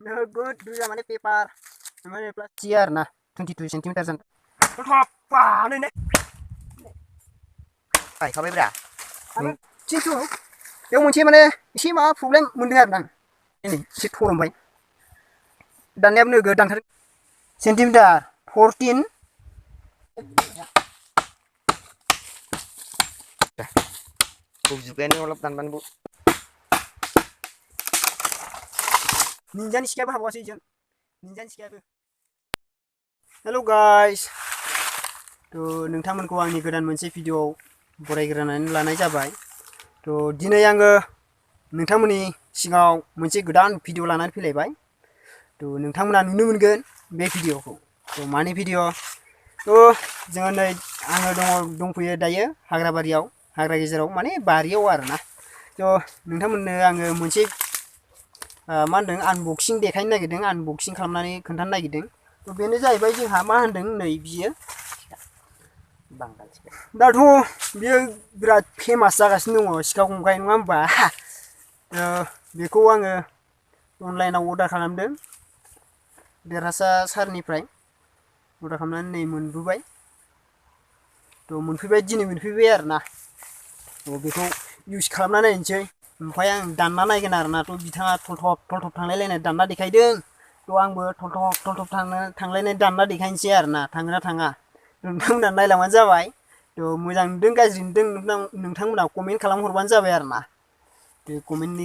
नोगोद बुरजा माने पेपार माने प्लास्टिक आरो ना 22 सेन्टिमिटार बानोने बायखाबायब्रा खिन्थु बेयाव मोनसे माने एसे माबा प्रब्लेम मोनदों आरो ना नै एसे थरमबाय दाननायाबो नोगोद दानथार सेन्टिमिटार 14 बुजुबायानो अलप दानबानो निन्जानि सिखायाबो हाबावासै जों निन्जानि सिखायाबो हेलौ गाइस थ' नोंथांमोनखौ आंनि गोदान मोनसे भिडिअ'आव बरायग्रोनानै लानाय जाबाय थ' दिनै आङो नोंथांमोननि सिगाङाव मोनसे गोदान भिडिअ' लानानै फैलायबाय थ' नोंथांमोना नुनो मोनगोन बे भिडिअ'खौ थ' मानि भिडिअ' थ' जोङो नै आङो दंफैयो दायो हाग्राबारियाव हाग्रा गेजेराव माने बारियाव आरोना थ' नोंथांमोननो आङो मोनसे मा होनदों आनबक्सिं देखायनो नागिरदों आनबक्सिं खालामनानै खोन्थानो नागिरदों थ' बेनो जाहैबाय जोंहा मा होनदों नै बियो दाथ' बियो बिराद फेमास जागासिनो दङ सिखा खंखाइ नङा होमबा बेखौ आङो अनलाइनाव अर्डार खालामदों देरहासार सारनिफ्राय अर्डार खालामनानै नै मोनबोबाय थ' मोनफैबाय दिनै मोनफैबाय आरोना थ' बेखौ इउज खालामना नायनोसै ओमफ्राय आं दानना नायगोन आरोना थ' बिथाङा थलथब थांलायलायनाय दानना देखायदों थ' आंबो थलथब थांलायनाय दानना देखायनोसै आरोना थाङोना थाङा नोंथांमोना नायलांबानो जाबाय थ' मोजां नुदों गाज्रि नुदों नोंथांमोना कमेन्ट खालामहरबानो जाबाय आरोना बे कमेन्टनि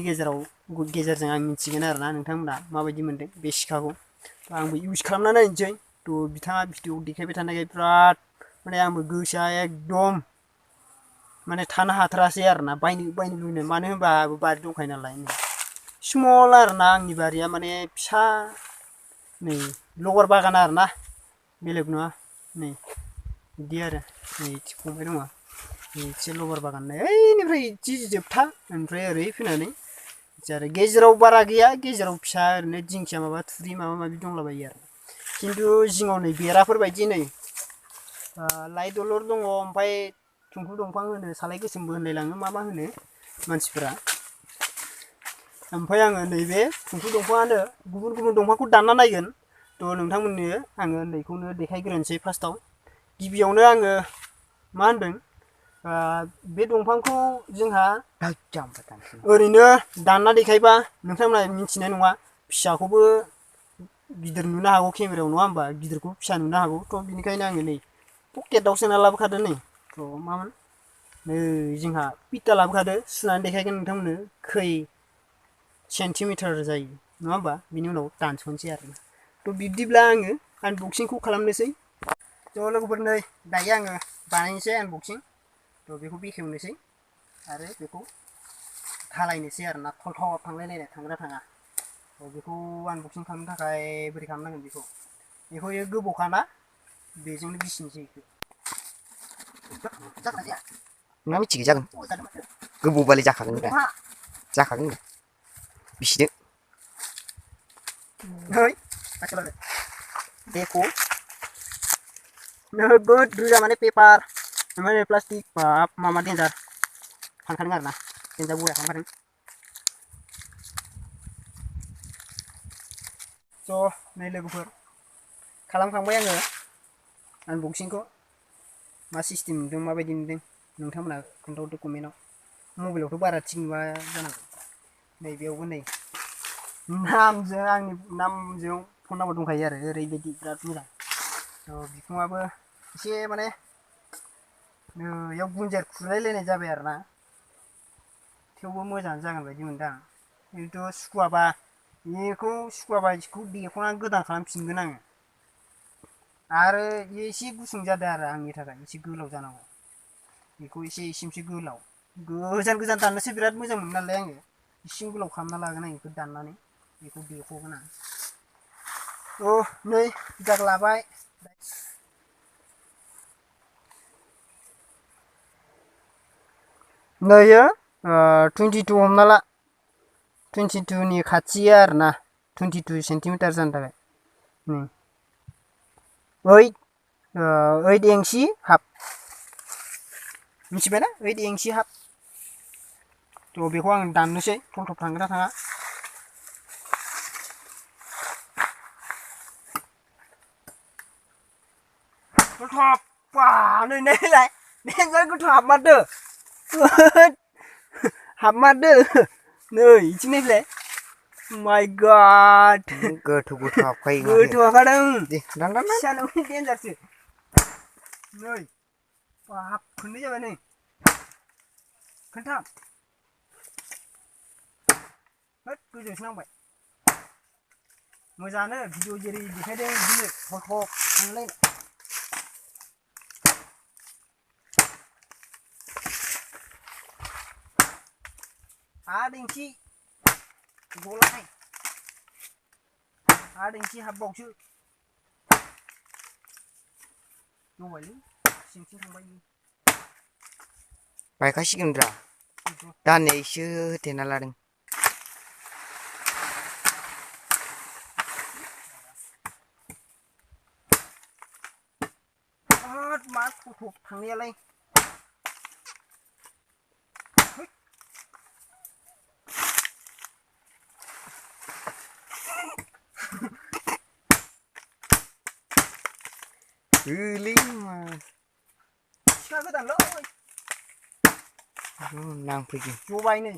गेजेरजों आं मिथिगोन आरोना नोंथांमोना माबायदि मोनदों बे सिखाखौ आंबो इउज खालामना नायनोसै थ' बिथाङा भिडिअ देखायबाय थानायखाय बिराद माने आंबो गोसोआ एकदम माने थानो हाथारासै आरोना बायनो लुबैनाय मानो होनबा बारि दंखायो नालाय स्मल आरोना आंनि बारिया माने फिसा नै लबार बागान आरोना बेलेग नङा नै बिदि आरो नै फंबाय दङ एसे लबार बागान ओइनिफ्राय जि जोबथा ओमफ्राय ओरै फैनानै आरो गेजेराव बारा गैया गेजेराव फिसा ओरैनो दिंखिया माबा थुरि माबा माबि दंलाबायो आरो खिन्थु जिङाव नै बेराफोर बायदि नै लाइ दलर दङ ओमफ्राय थुंखु दंफां होनो सालाय गोसोमबो होनलायलाङो मा होनो मानसिफोरा ओमफ्राय आङो नैबे थुंखु दंफाङानो गुबुन दंफांखौ दानना नायगोन थ' नोंथांमोननो आङो नैखौनो देखायग्रोनोसै फार्स्टआव गिबियावनो आङो मा होनदों बे दंफांखौ जोंहा ओरैनो दानना देखायबा नोंथांमोना मिथिनाय नङा फिसाखौबो गिदिर नुनो हागौ केमेरायाव नङा होमबा गिदिरखौ फिसा नुनो हागौ थ' बिनिखायनो आङो नै पकेटाव सोना लाबोखादो नै थ' मामोन नै जोंहा पिता लाबोखादो सुनानै देखायगोन नोंथांमोननो खै सेन्टिमिटार जायो नङा होमबा बिनि उनाव दानस'नोसै आरो थ' बिब्दिब्ला आङो आनबक्सिंखौ खालामनोसै थ' लोगोफोर नै दायो आङो बानायनोसै आनबक्सिं थ' बेखौ बेखेवनोसै आरो बेखौ धालायनोसै आरोना थलथब थांलायलायनाय थांग्रा थाङा थ' बेखौ आनबक्सिं खालामनो थाखाय बोरै खालामनांगोन बेखौ गोबौखाना बेजोंनो बिसिनोसै मा मिथिगो जागोन गोबौबालाय जाखागोन बिसिदो बेखौ नोगोद बुरजा माने पेपार ओमफ्राय प्लास्टिक मामा देन्जार थांखादों आरोना देन्जार बया थांखादों स' नै लोगोफोर खालामखांबाय आङो आनबक्सिंखौ मा सिस्टेम नुदों माबायदि नुदों नोंथांमोना खोन्थाहरदो कमेन्टआव मबाइलावथ' बारा थिग नुवा जानांगौ नैबेयावबो नै नामजों आंनि नामजों फन नाम्बार दंखायो आरो ओरैबायदि बिराद मोजां थ' बिखुङाबो एसे माने बेयाव गुनजेर खुरलायलायनाय जाबाय आरोना थेवबो मोजाङानो जागोन बायदि मोनदों आं खिन्थु सुखुवाबा बेखौ देखनानै गोदान खालामफिनगोन आङो आरो बे एसे गुसुं जादों आरो आंनि थाखाय एसे गोलाव जानांगौ बेखौ एसेसो गोलाव गोजान दाननोसो बिराद मोजां मोनो नालाय आङो एसे गोलाव खालामना लागोन आं बेखौ दाननानै बेखौ देखगोन आं नै जार लाबाय नैयो 22 हमना ला 22नि खाथि आरोना 22 सेन्टिमिटार जानो थाखाय 8 इंसि हाफ मिथिबायना 8 इंसि हाफ थ' बेखौ आं दाननोसै थलथब थांग्रा थाङा thọp quả nơi này lại nên ra cái thọp mặt được hạp mặt được nơi chính này lại my god cơ thu thọp quay người thua phải không đi đang sao nó mới tiến ra sự nơi hạp khẩn đi cho này khẩn thầm hết cứ rồi xong vậy người già nữa video gì đi thấy đây đi hộp hộp lên đình chi vô lại đình chi hạp bầu chứ nó vậy xin không bay bay khai sinh ra đàn này chưa thế nào là đừng má thuộc thằng này lên lý mà sao cái thằng lỡ nàng phải gì chú bay này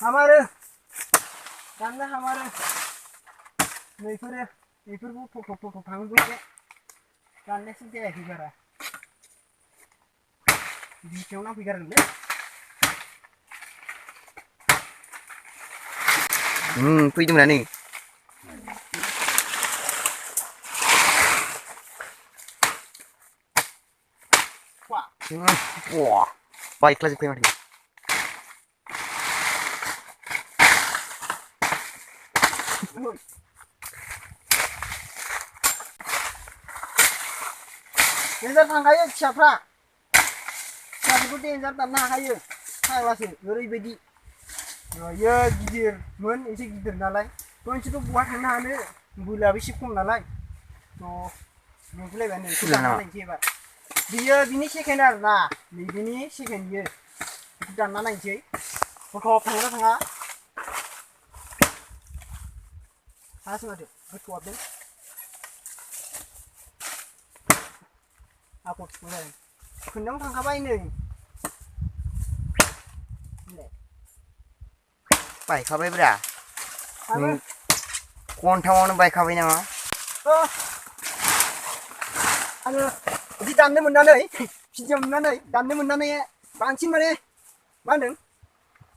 hamaru kan dah hamaru ni itu pokok thang gue ya kan dah sih dia figara di cuma figara ni phi chung là nè wow baik kelas gue mati Dengar thangkayo siapa? Siapa itu dengar tanah kayu? Hai masih, gori bedi. Ya gidir, mun isi gidir nalai. Tuan itu buat tanah ni, gula bisi kum nalai. So, gula bani. Tanah ni siapa? Dia bini second na, bini second dia. Itu tanah ni sih. Foto tangga. Asal ada, betul apa? Aku mulai. Kendang thằng bay này. bay khao bay bả con thao nó bay khao bay nào anh đi đàn đấy mình đàn đấy, xin chào mình đàn đấy, đàn đấy mình đàn đấy, bạn xin mà đi, bạn đừng,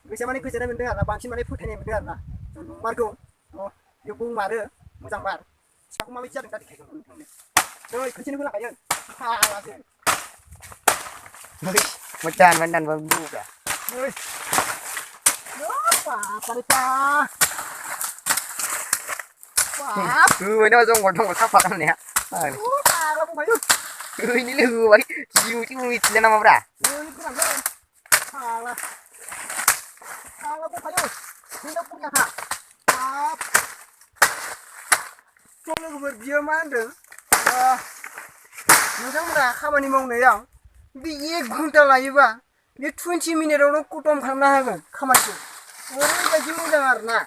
cứ xem anh cứ xem mình đàn là bạn xin mà đi phút này mình đàn là, bạn cùng, yêu cùng mà được, một thằng bạn, sao cũng mà biết chết được cái rồi, cứ xin cứ lại vậy, là gì? một tràn vẫn đàn vào bu cả rồi, pa, với nó dùng một tháp phật này ini lu vậy chiu chứ mui lên năm bả Kalau berdia mana? Macam mana kamu ni mau neyang? Di 1 घंटा लायोबा बे 20 मिनिटावनो खतम खालामनो हागोन खामानिखौ ओरैबायदि मोजां आरोना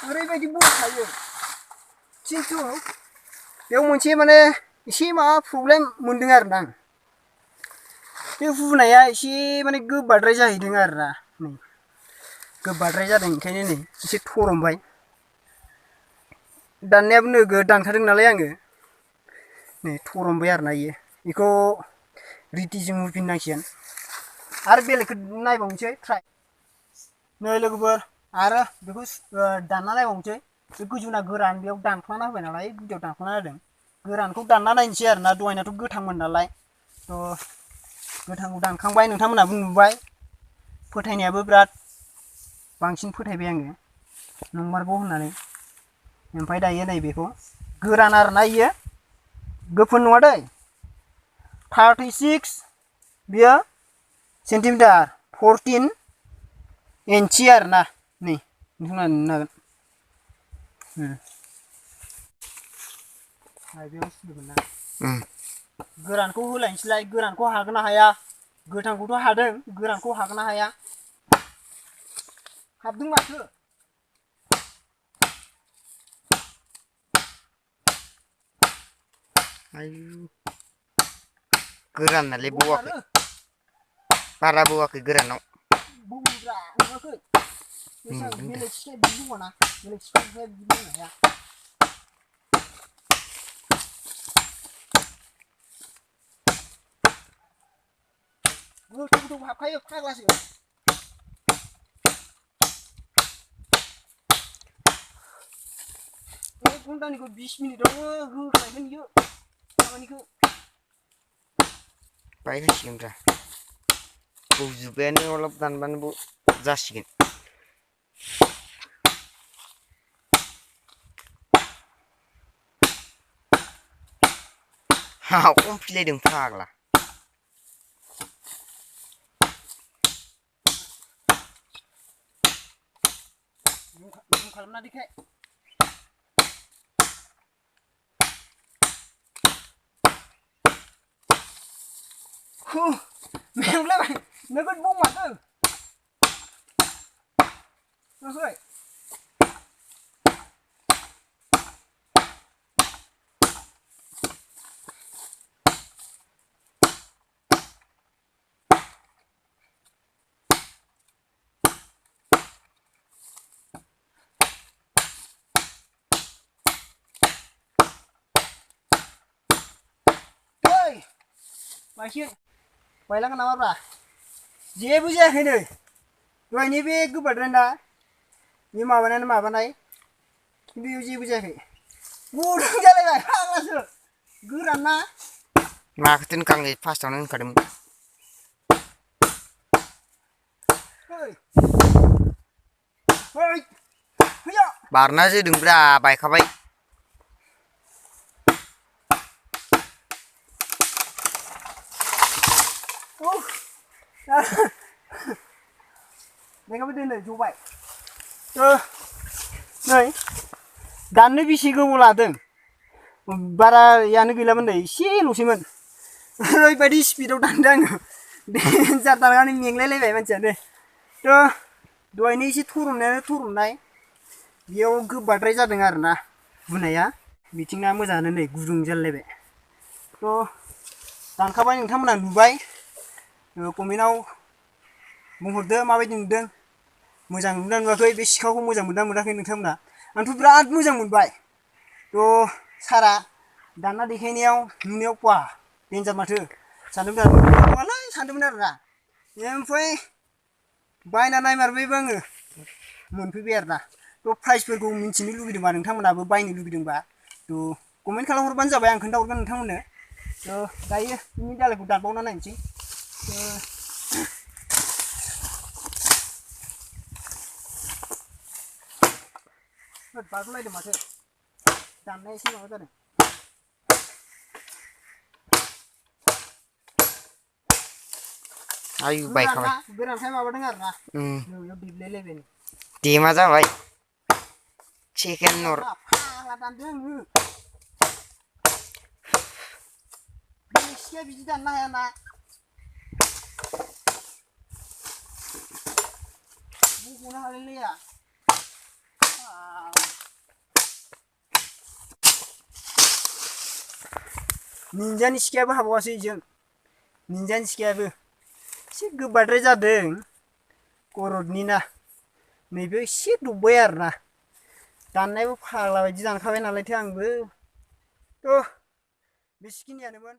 ओरैबायदि बसायो खिन्थु बेयाव मोनसे माने एसे माबा प्रब्लेम मोनदों आरोना आं बे हुनाया एसे माने गोबाद्राय जाहैदों आरोना नै गोबाद्राय जादों ओंखायनो नै एसे थरमबाय दाननायाबो नोगोद दानखादों नालाय आङो नै थरमबाय आरोना बेखौ रिटिजों होफिननांसिगोन आरो बेलेगखौ नायबावनोसै ट्राइ नै लोगोफोर आरो बेखौ दानना नायबावनोसै बे गोजौना गोरान बेयाव दानख्लांना होबाय नालाय गुदियाव दानख्लांना होदों गोरानखौ दानना नायनोसै आरोना दहायनाथ' गोथांमोन नालाय थ' गोथांखौ दानखांबाय नोंथांमोनाबो नुबाय फोथायनायाबो बिराद बांसिन फोथायबाय आङो नंमारगौ होननानै ओमफ्राय दायो नै बेखौ गोरान आरोना इयो गोफोन नङा दै 36 बियो सेन्टिमिटार 14 इंची आरोना नै नोंथाङा नुनो हागोन बेयाव सुदोंमोन ना गोरानखौ होलायनोसैलाय गोरानखौ हागोन ना हाया गोथांखौथ' हादों गोरानखौ हागोन ना हाया हाबदों माथो आयु गोरान नालाय बौवाखै बारा बौवाखै गोरानाव बौब्रा नुवाखै बेलेग सिखाया बिदि बौवाना बेलेग सिखाया बिदि बौनो हाया गोथौ हाबखायो फाग्लासो एक घन्टानिखौ 20 मिनिटावनो होखानायगोन इयो खामानिखौ बायनांसिगोनब्रा बौजोब्बायानो अलप दानबानो जासिगोन खम फिलायदों फाग्ला खालामना देखाय मेंलायबाय नोगोद बौमारदों नुवाखै बायसिगोन बायलांगोन नामाब्रा जेबो जायाखै नै दहायनि बे गोबाद्रायना बे माबानाय खिन्थु बेयाव जेबो जायाखै गुदुं जालायबाय फाग्लासो गोरान ना माखौथो होनखो आं फार्स्टआवनो होनखादोंमोन बारना जोदोंब्रा बायखाबाय बेखौबो दोनै जबाय नै दाननो बेसे गोबाव लादों बारायानो गैलामोन नै एसेल'सैमोन ओरैबायदि स्पिडआव दानदों आङो देन्जार दाननानै मेंलायलायबाय मानसियानो दहायनो एसे थरमनाय बेयाव गोबाद्राय जादों आरोना बुनाया बिथिंना मोजाङानो नै गुदुं जालायबाय दानखाबाय नोंथांमोना नुबाय कमेन्टआव बुंहरदो माबायदि नुदों मोजां नुदोंना नुवाखै बे सिखाखौ मोजां मोनदोंना मोनाखै नोंथांमोना आंथ' बिराद मोजां मोनबाय सारा दानना देखायनायाव नुनायाव बा देन्जार माथो सानदोंमोन आरोना ओमफ्राय बायना नायमारबायबो आङो मोनफैबाय आरोना प्राइसफोरखौ मिन्थिनो लुगैदोंबा नोंथांमोनाबो बायनो लुगैदोंबा कमेन्ट खालामहरबानो जाबाय आं खोन्थाहरगोन नोंथांमोननो दायो बिनि दालायखौ दानबावना नायनोसै बारग'लायदों माथो दाननाया एसे माबा जादों आयु बायखाबाय गोरानखाय माबादों आरोना नोंनियाव देलायलायबाय देमा जाबाय सेकेन्ड नर फाग्ला दानदों आङो बे सिखाया बिदि दाननो हायाना बख'नो हालायलाया निन्जानि सिखायाबो हाबावासै जों निन्जानि सिखायाबो एसे गोबाद्राय जादों गरदनि ना नैबे एसे दब्बाय आरोना दाननायबो फाग्ला बायदि दानखाबाय नालायथो आंबो बेसेखिनियानोमोन